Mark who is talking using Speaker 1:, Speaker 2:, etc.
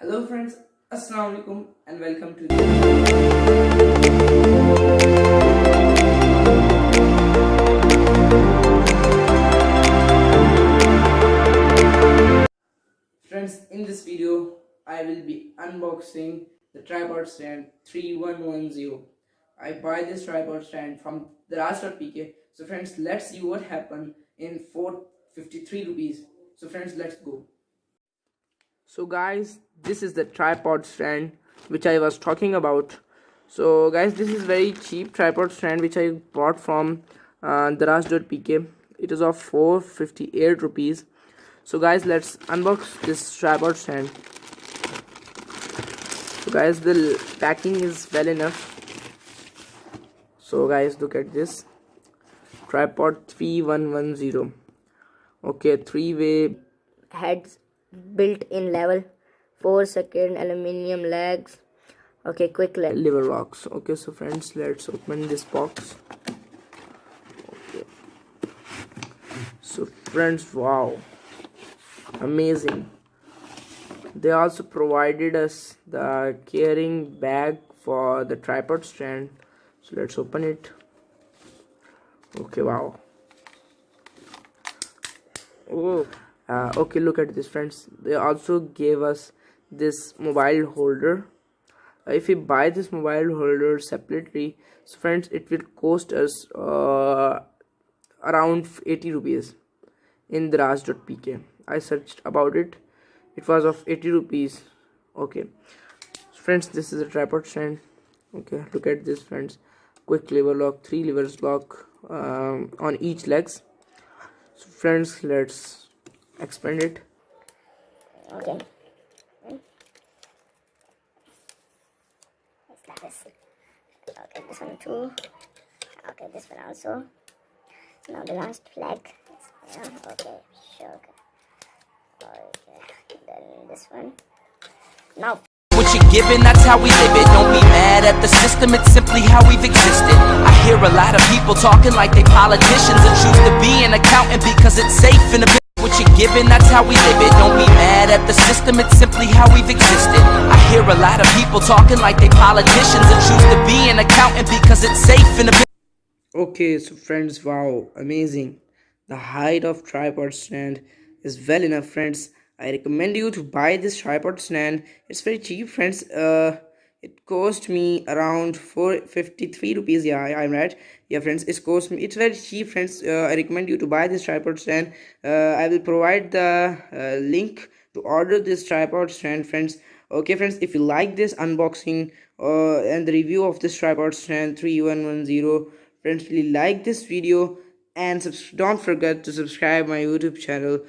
Speaker 1: Hello friends, Assalamu alaikum and welcome to Friends, in this video I will be unboxing the tripod stand 3110. I buy this tripod stand from DARAZ.pk. So friends, let's see what happened in 453 rupees. So friends, let's go. So guys, this is the tripod stand which I was talking about. So guys, this is very cheap tripod stand which I bought from DARAZ.pk. It is of 458 rupees. So guys, let's unbox this tripod stand. So guys, the packing is well enough. So guys, look at this tripod 3110. Okay, three-way
Speaker 2: heads built in level, 4-second aluminium legs. Okay, quick
Speaker 1: lever locks. Okay, so friends, let's open this box. Okay, so friends, wow, amazing. They also provided us the carrying bag for the tripod stand. So let's open it. Okay, wow. Oh, okay, look at this friends. They also gave us this mobile holder. If we buy this mobile holder separately, so friends, it will cost us around 80 rupees in DARAZ.pk. I searched about it. It was of 80 rupees. Okay, so friends, this is a tripod stand. Okay, look at this friends. Quick lever lock, 3 levers lock on each legs. So friends, let's expand it.
Speaker 2: Okay. This. Okay, this one too. Okay, this one also. Now the last leg. Yeah, okay, sure. Okay, then this one. Now.
Speaker 3: What you're given, that's how we live it. Don't be mad at the system, it's simply how we've existed. I hear a lot of people talking like they politicians and choose to be an accountant because it's safe in the business. What you're given, that's how we live it. Don't be mad at the system, it's simply how we've existed. I hear a lot of people talking like they politicians and choose to be an accountant because it's safe in the business.
Speaker 1: Okay, so friends, wow, amazing. The height of tripod stand is well enough, friends. I recommend you to buy this tripod stand. It's very cheap, friends. It cost me around 453 rupees. Yeah, I'm right. Yeah, friends, it's very cheap, friends. I recommend you to buy this tripod stand. I will provide the link to order this tripod stand, friends. Okay, friends, if you like this unboxing and the review of this tripod stand 3110, friends, please like this video and don't forget to subscribe my YouTube channel.